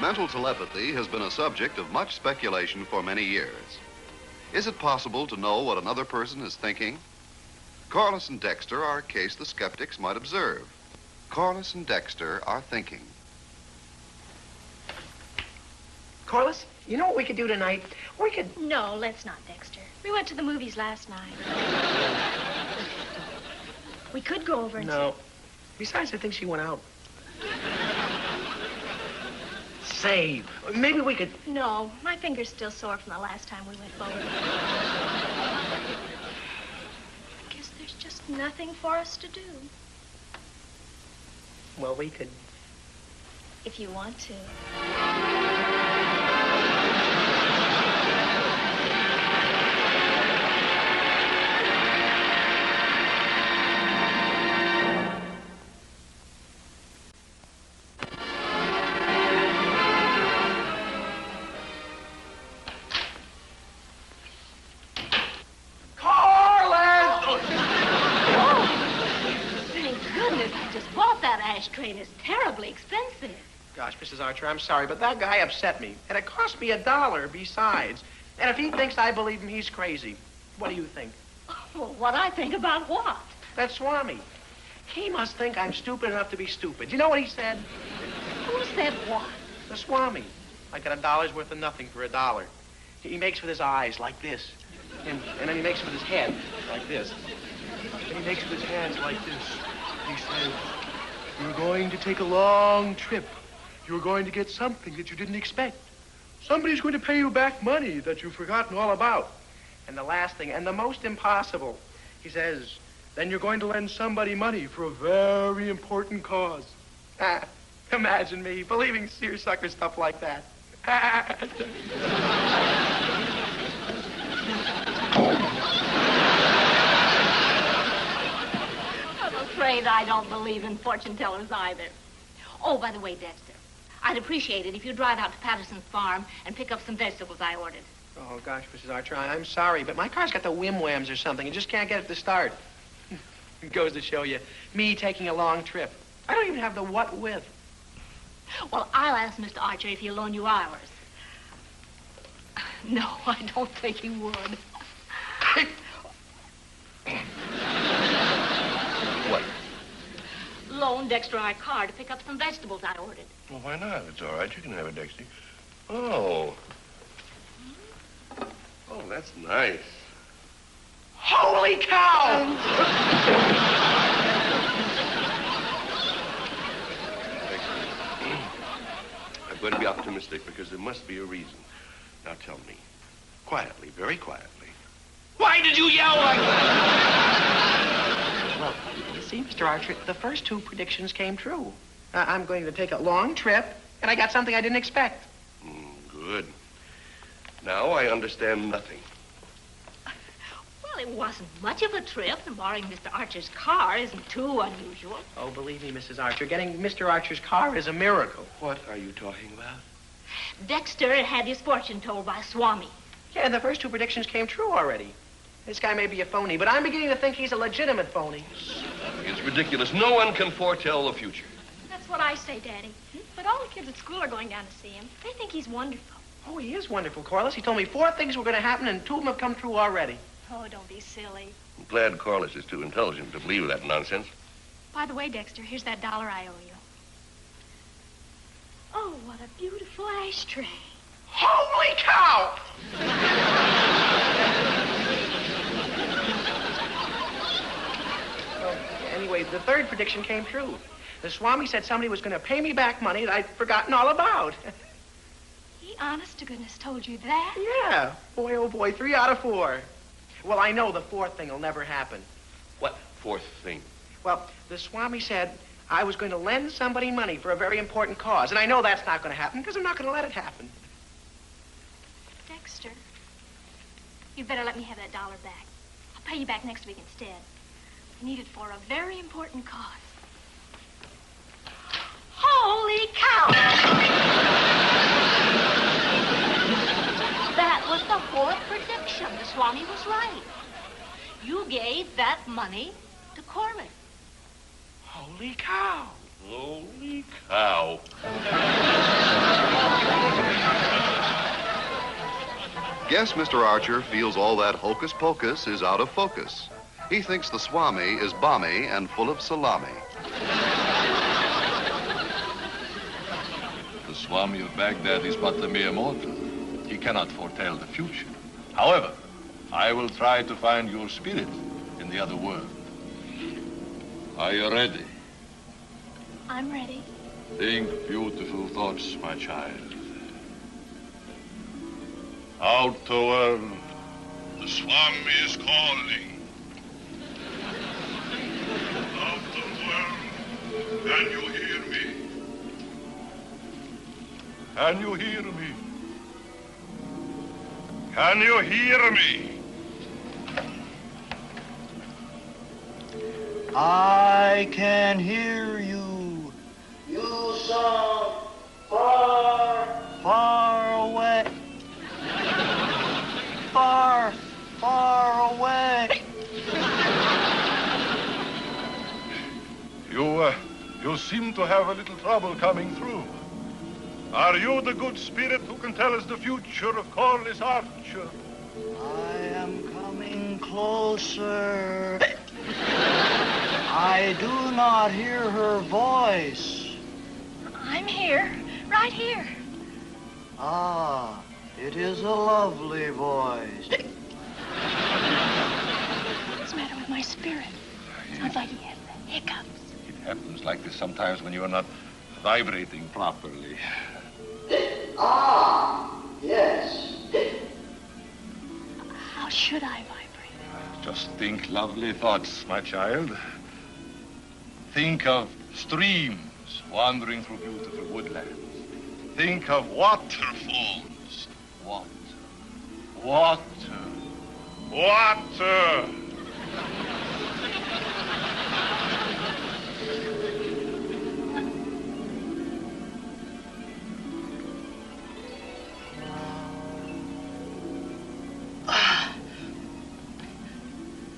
Mental telepathy has been a subject of much speculation for many years. Is it possible to know what another person is thinking? Corliss and Dexter are a case the skeptics might observe. Corliss and Dexter are thinking. Corliss, you know what we could do tonight? We could... No, let's not, Dexter. We went to the movies last night. We could go over and No. Besides, I think she went out. Say, maybe we could... No, my finger's still sore from the last time we went bowling. I guess there's just nothing for us to do. Well, we could... If you want to. Train is terribly expensive. Gosh, Mrs. Archer, I'm sorry, but that guy upset me. And it cost me $1 besides. And if he thinks I believe him, he's crazy. What do you think? Well, what I think about what? That Swami. He must think I'm stupid enough to be stupid. You know what he said? Who said what? The Swami. I got $1 worth of nothing for $1. He makes with his eyes like this. And then he makes with his head like this. And he makes with his hands like this. He says, "You're going to take a long trip. You're going to get something that you didn't expect. Somebody's going to pay you back money that you've forgotten all about." And the last thing, and the most impossible, he says, "Then you're going to lend somebody money for a very important cause." Imagine me believing seersucker stuff like that. I'm afraid I don't believe in fortune tellers either. Oh, by the way, Dexter, I'd appreciate it if you'd drive out to Patterson's farm and pick up some vegetables I ordered. Oh, gosh, Mrs. Archer, I'm sorry, but my car's got the whim-whams or something. You just can't get it to start. It goes to show you, me taking a long trip. I don't even have the what with. Well, I'll ask Mr. Archer if he'll loan you ours. No, I don't think he would. What? Loan Dexter our car to pick up some vegetables I ordered. Well, why not? It's all right. You can have it, Dexter. Oh. Oh, that's nice. Holy cow! I'm going to be optimistic because there must be a reason. Now tell me, quietly, very quietly, why did you yell like that? Well, you see, Mr. Archer, the first two predictions came true. I'm going to take a long trip, and I got something I didn't expect. Good. Now I understand nothing. Well, it wasn't much of a trip, and borrowing Mr. Archer's car isn't too unusual. Oh, believe me, Mrs. Archer, getting Mr. Archer's car is a miracle. What are you talking about? Dexter had his fortune told by Swami. Yeah, the first two predictions came true already. This guy may be a phony, but I'm beginning to think he's a legitimate phony. It's ridiculous. No one can foretell the future. That's what I say, Daddy. But all the kids at school are going down to see him. They think he's wonderful. Oh, he is wonderful, Corliss. He told me 4 things were going to happen, and 2 of them have come true already. Oh, don't be silly. I'm glad Corliss is too intelligent to believe that nonsense. By the way, Dexter, here's that $1 I owe you. Oh, what a beautiful ashtray. Holy cow! Well, anyway, the third prediction came true. The Swami said somebody was going to pay me back money that I'd forgotten all about. He, honest to goodness, told you that? Yeah. Boy, oh boy, 3 out of 4. Well, I know the 4th thing will never happen. What 4th thing? Well, the Swami said I was going to lend somebody money for a very important cause, and I know that's not going to happen because I'm not going to let it happen. Dexter, you'd better let me have that $1 back. I'll pay you back next week instead. I need it for a very important cause. Holy cow! That was the 4th prediction. The Swami was right. You gave that money to Corliss. Holy cow! Holy cow. Guess Mr. Archer feels all that hocus pocus is out of focus. He thinks the Swami is balmy and full of salami. The Swami of Baghdad is but a mere mortal. He cannot foretell the future. However, I will try to find your spirit in the other world. Are you ready? I'm ready. Think beautiful thoughts, my child. Outer world, the Swami is calling. Outer world, can you hear me? Can you hear me? Can you hear me? I can hear you. You sound far, far away. Far, far away. You seem to have a little trouble coming through. Are you the good spirit who can tell us the future of Corliss Archer? I am coming closer. I do not hear her voice. I'm here, right here. Ah, it is a lovely voice. What's the matter with my spirit? Sounds like he has the hiccups. It happens like this sometimes when you are not vibrating properly. Ah, yes. How should I vibrate? Just think lovely thoughts, my child. Think of streams wandering through beautiful woodlands. Think of waterfalls. Water.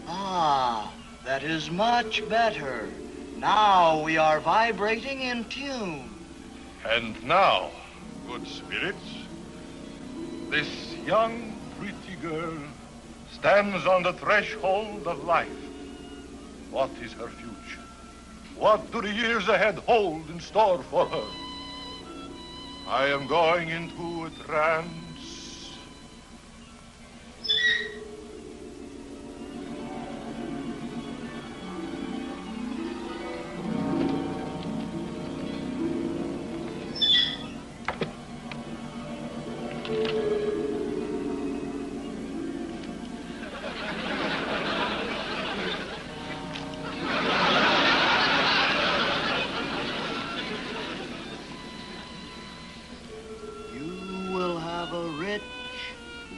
Ah, that is much better. Now we are vibrating in tune. And now, good spirits, this young, pretty girl stands on the threshold of life. What is her future? What do the years ahead hold in store for her? I am going into a trance.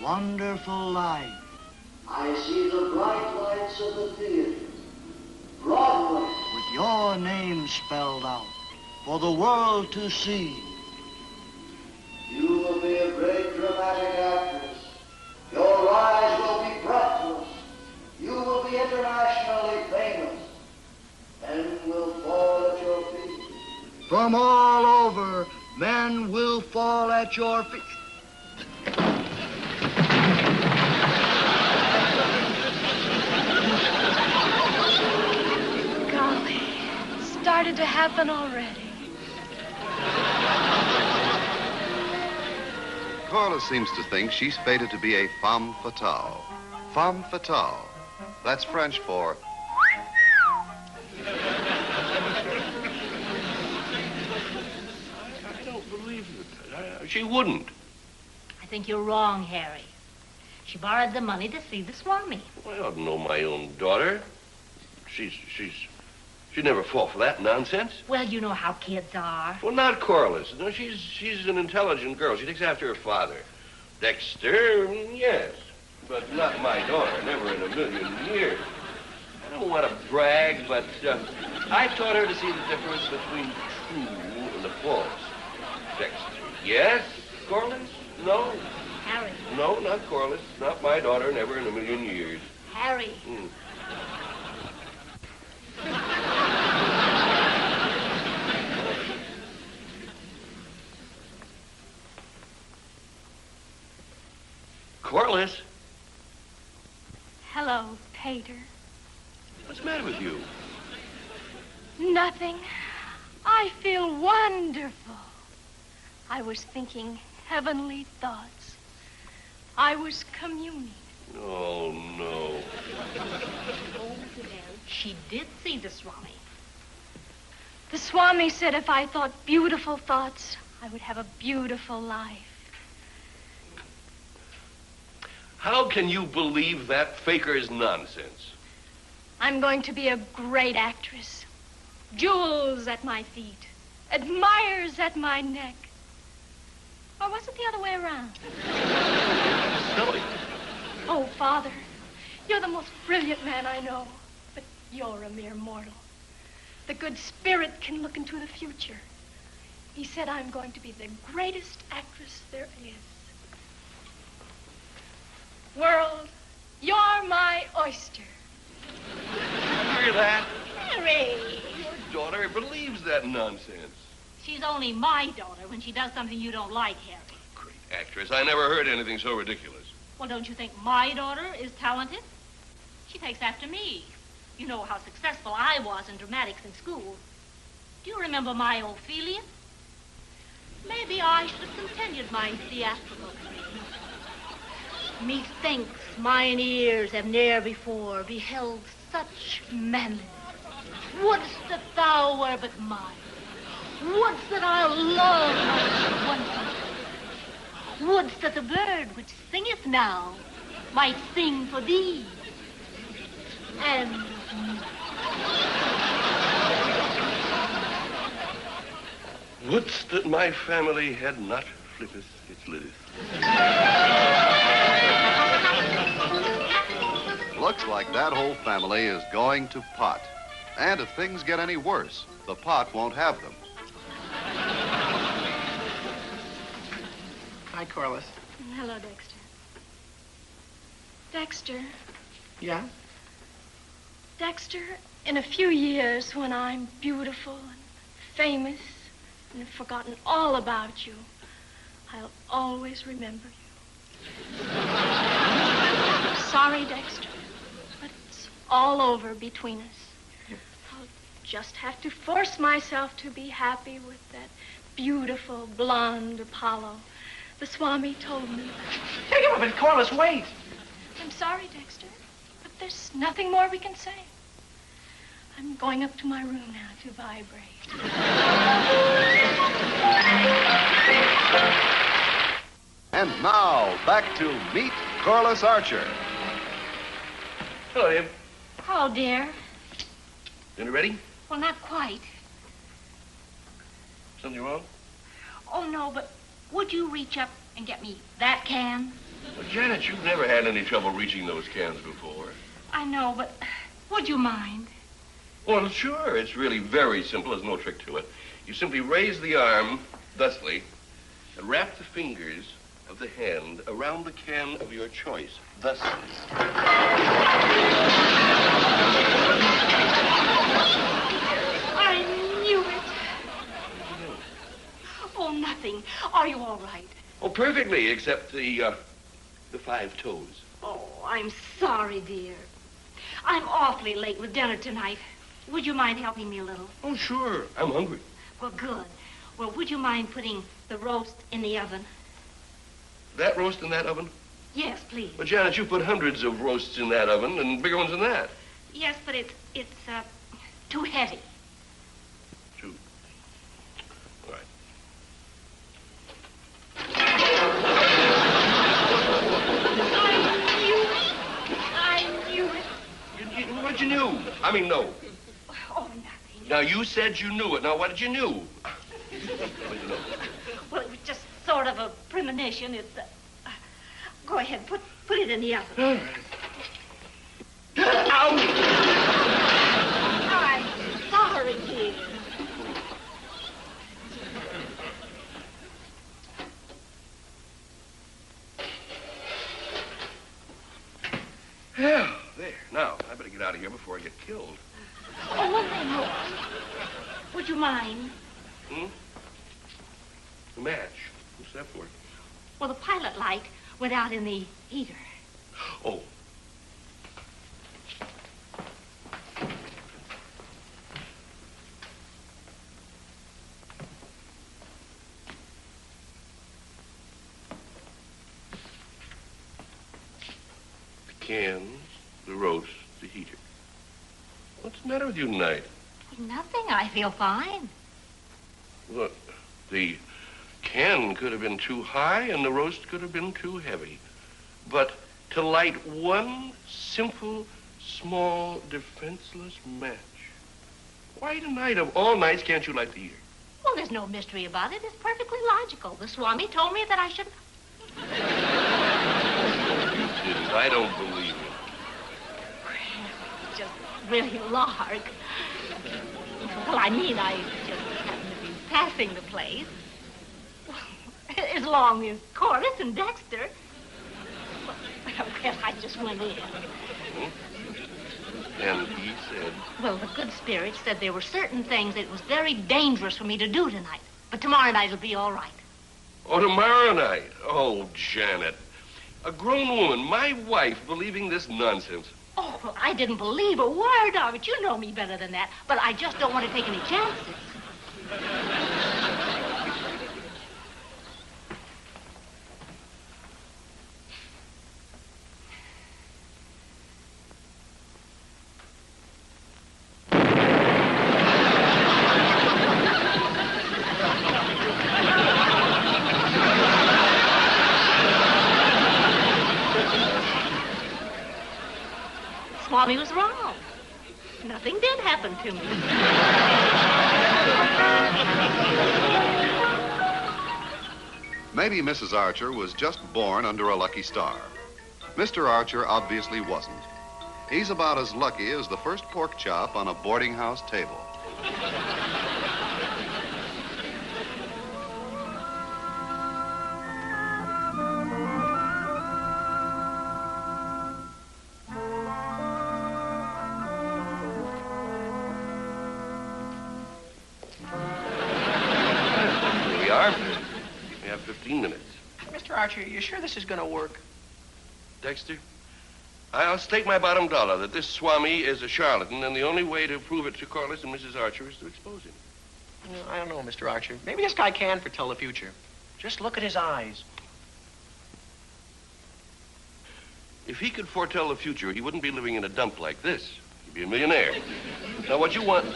Wonderful life. I see the bright lights of the theater. Broadway. With your name spelled out for the world to see. You will be a great dramatic actress. Your rise will be breathless. You will be internationally famous. Men will fall at your feet. From all over, men will fall at your feet. Started to happen already. Corliss seems to think she's fated to be a femme fatale. Femme fatale. That's French for... I don't believe it. She wouldn't. I think you're wrong, Harry. She borrowed the money to see the Swami. Well, I don't know my own daughter. She'd never fall for that nonsense. Well, you know how kids are. Well, not Corliss. No, she's an intelligent girl. She takes after her father. Dexter, yes, but not my daughter. Never in a million years. I don't want to brag, but I taught her to see the difference between true and the false. Dexter, yes. Corliss, no. Harry. No, not Corliss. Not my daughter. Never in a million years. Harry. Corliss, Hello, Tater. what's the matter with you? Nothing. I feel wonderful. I was thinking heavenly thoughts. I was communing. Oh, no. Oh, well, she did see the Swami. The Swami said if I thought beautiful thoughts, I would have a beautiful life. How can you believe that faker's nonsense? I'm going to be a great actress. Jewels at my feet. Admirers at my neck. Or was it the other way around? Silly. Oh, Father, you're the most brilliant man I know. But you're a mere mortal. The good spirit can look into the future. He said I'm going to be the greatest actress there is. World, you're my oyster. Hear that? Harry! Your daughter believes that nonsense. She's only my daughter when she does something you don't like, Harry. Great actress. I never heard anything so ridiculous. Well, don't you think my daughter is talented? She takes after me. You know how successful I was in dramatics in school. Do you remember my Ophelia? Maybe I should have continued my theatrical career. Methinks mine ears have ne'er before beheld such manliness. Wouldst that thou were but mine. Wouldst that I love my one. Wouldst that the bird which singeth now might sing for thee. And Wouldst that my family had not flippeth its liddeth. Looks like that whole family is going to pot. And if things get any worse, the pot won't have them. Hi, Corliss. Hello, Dexter. Dexter, Yeah? Dexter, in a few years when I'm beautiful and famous and have forgotten all about you, I'll always remember you. Sorry, Dexter, but it's all over between us. I'll just have to force myself to be happy with that beautiful blonde Apollo. The Swami told me. Hey, but Corliss, wait. I'm sorry, Dexter, but there's nothing more we can say. I'm going up to my room now to vibrate. And now, back to Meet Corliss Archer. Hello, Em. hello, dear. Dinner ready? Well, not quite. Something wrong? Oh, no, but would you reach up and get me that can? Well, Janet, you've never had any trouble reaching those cans before. I know, but would you mind? Well, sure. It's really very simple. There's no trick to it. You simply raise the arm, thusly, and wrap the fingers of the hand around the can of your choice, thusly. I knew it. Oh, nothing. Are you all right? Oh, perfectly, except the 5 toes. Oh, I'm sorry, dear. I'm awfully late with dinner tonight. Would you mind helping me a little? Oh, sure. I'm hungry. Well, good. Well, would you mind putting the roast in the oven? That roast in that oven? Yes, please. Well, Janet, you put hundreds of roasts in that oven and bigger ones than that. Yes, but it's too heavy. Two. All right. I knew it. What you knew? I mean, no. Oh, nothing. Now, you said you knew it. Now, what did you knew? What did you know? Well, it was just sort of a premonition. It's, go ahead, put it in the oven. All right. Ow! I'm sorry, dear. Yeah, there. Now, I better get out of here before I get killed. Oh, one thing more. Would you mind? Hmm? A match. What's that for? Well, the pilot light went out in the heater. Oh. The cans, the roast, the heater. What's the matter with you tonight? Nothing. I feel fine. Look, the can could have been too high and the roast could have been too heavy. But to light one simple, small, defenseless match. Why tonight of all nights can't you light the heater? Well, there's no mystery about it. It's perfectly logical. The Swami told me that I should... You didn't. I don't believe it. Just really lark. Well, I mean, I just happened to be passing the place. As long as Corliss and Dexter... Well, I just went in. And he said... Well, the good spirit said there were certain things that it was very dangerous for me to do tonight. But tomorrow night it'll be all right. Oh, tomorrow night? Oh, Janet. A grown woman, my wife, believing this nonsense. Oh, well, I didn't believe a word of it. You know me better than that. But I just don't want to take any chances. Swami was wrong. Nothing did happen to me. Maybe Mrs. Archer was just born under a lucky star. Mr. Archer obviously wasn't. He's about as lucky as the first pork chop on a boarding house table. We are. We have 15 minutes. Mr. Archer, you sure this is going to work? Dexter, I'll stake my bottom dollar that this Swami is a charlatan, and the only way to prove it to Corliss and Mrs. Archer is to expose him. I don't know, Mr. Archer. Maybe this guy can foretell the future. Just look at his eyes. If he could foretell the future, he wouldn't be living in a dump like this. He'd be a millionaire. Now, what you want...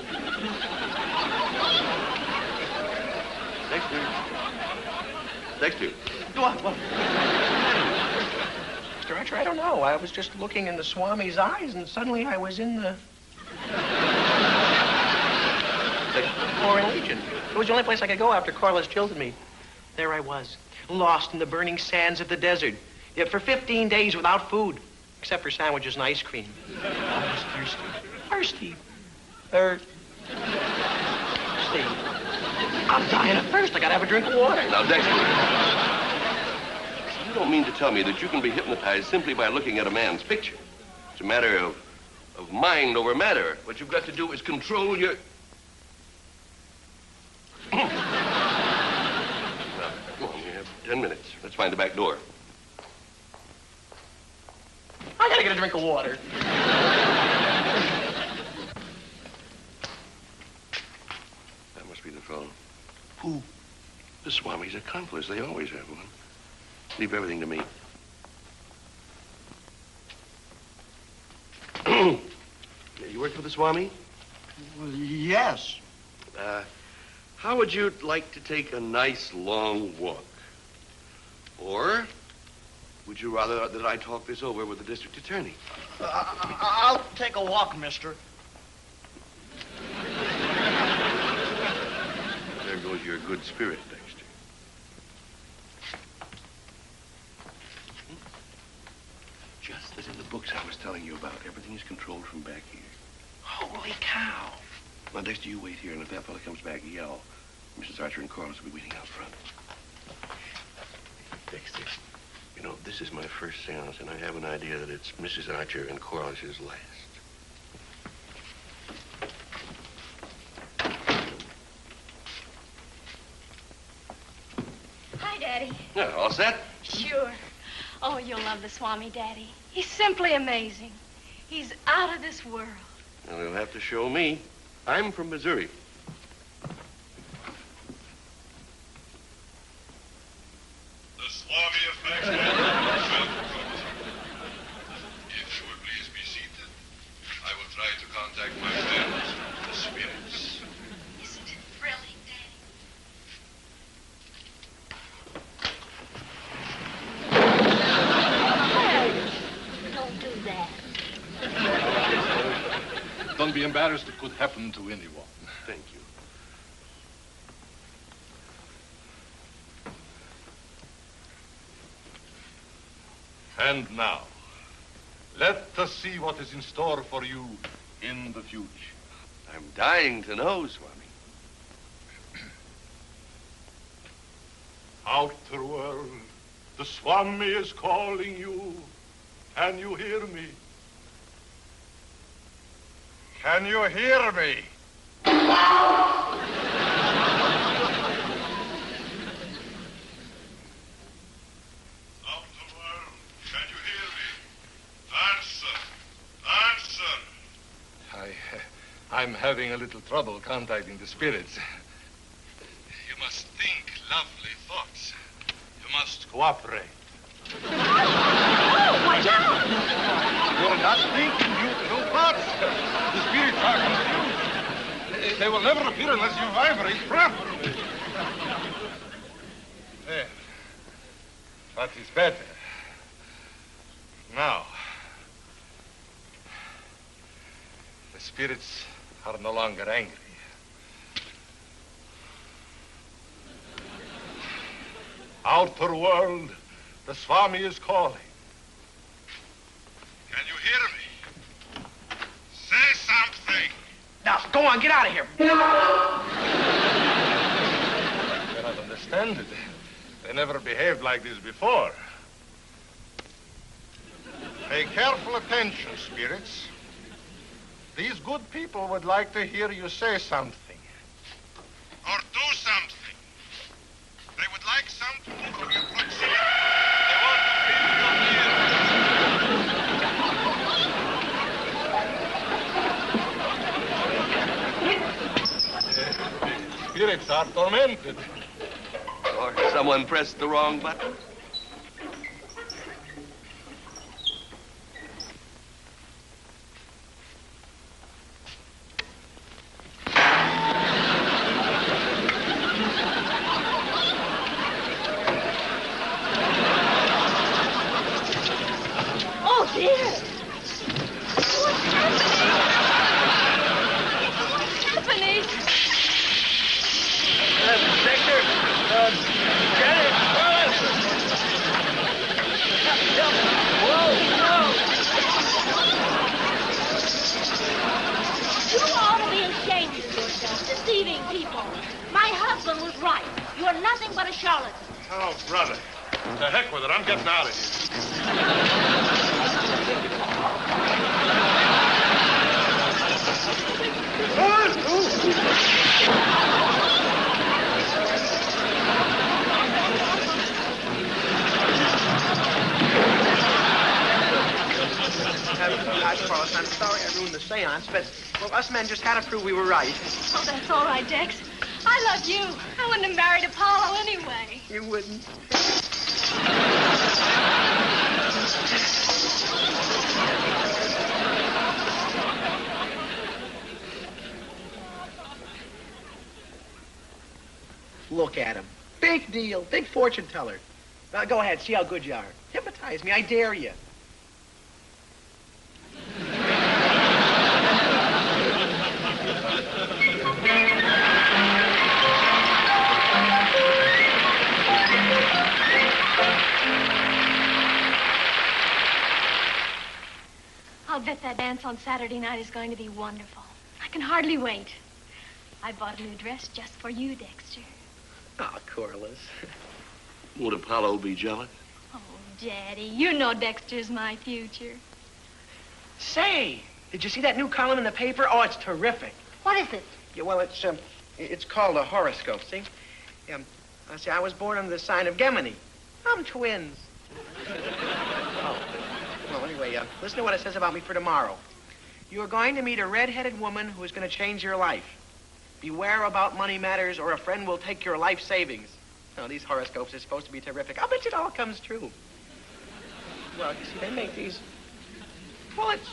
Dexter. Dexter. What? Mr. Archer, I don't know. I was just looking in the Swami's eyes, and suddenly I was in the Foreign Legion. It was the only place I could go after Corliss jilted me. There I was, lost in the burning sands of the desert. Yet for 15 days without food, except for sandwiches and ice cream. I was thirsty. Thirsty. I'm dying of thirst. I gotta have a drink of water. Now, Dexter, you don't mean to tell me that you can be hypnotized simply by looking at a man's picture. It's a matter of mind over matter. What you've got to do is control your... Now, go on, you have 10 minutes. Let's find the back door. I gotta get a drink of water. That must be the phone. Who? The Swami's accomplice. They always have one. Leave everything to me. You work for the Swami? Well, yes. How would you like to take a nice long walk? Or would you rather that I talk this over with the district attorney? I'll take a walk, mister. There goes your good spirit, Dexter. Just as in the books I was telling you about, everything is controlled from back here. Holy cow. Now, Dexter, you wait here, and if that fella comes back, yell. Mrs. Archer and Corliss will be waiting out front. Dexter, you know, this is my first seance, and I have an idea that it's Mrs. Archer and Corliss's last. Hi, Daddy. Yeah, all set? Sure. Oh, you'll love the Swami, Daddy. He's simply amazing. He's out of this world. Well, you'll have to show me. I'm from Missouri. The Swami of Maxwell. If you would please be seated, I will try to contact my friends, the spirits. Isn't it thrilling, Daddy? Don't do that. Don't be embarrassed. It could happen to anyone. Thank you. And now, let us see what is in store for you in the future. I'm dying to know, Swami. Outer world, the Swami is calling you. Can you hear me? Can you hear me? Outer world, can you hear me? Answer! Answer! I'm having a little trouble contacting the spirits. You must think lovely thoughts. You must cooperate. Oh, watch out! You're not thinking beautiful thoughts. The spirits are confused. They will never appear unless you vibrate properly. There. That is better. Now, the spirits are no longer angry. Outer world, the Swami is calling. Can you hear me? Say something. Now, go on, get out of here. I cannot understand it. They never behaved like this before. Pay careful attention, spirits. These good people would like to hear you say something. Or do something. They would like something from your proximity. They want to feel your nearness. The spirits are tormented. Or someone pressed the wrong button. Oh, dear. What's happening? Dexter, Janet, Corliss. Whoa, You ought to be ashamed of yourself, deceiving people. My husband was right. You are nothing but a charlatan. Oh, brother. To heck with it. I'm getting out of here. Corliss, I'm sorry I ruined the seance, but, well, us men just had to prove we were right. Oh, that's all right, Dex. I love you. I wouldn't have married Apollo anyway. You wouldn't. Look at him. Big deal. Big fortune teller. Now, go ahead. See how good you are. Hypnotize me. I dare you. I'll bet that dance on Saturday night is going to be wonderful. I can hardly wait. I bought a new dress just for you, Dexter. Oh, Corliss. Would Apollo be jealous? Oh, Daddy, you know Dexter's my future. Say, did you see that new column in the paper? Oh, it's terrific. What is it? Yeah, well, it's called a horoscope, see? I was born under the sign of Gemini. I'm twins. anyway, listen to what it says about me for tomorrow. You are going to meet a red-headed woman who is going to change your life. Beware about money matters or a friend will take your life savings. Now, these horoscopes are supposed to be terrific. I'll bet you it all comes true. Well, you see, they make these... Well, it's...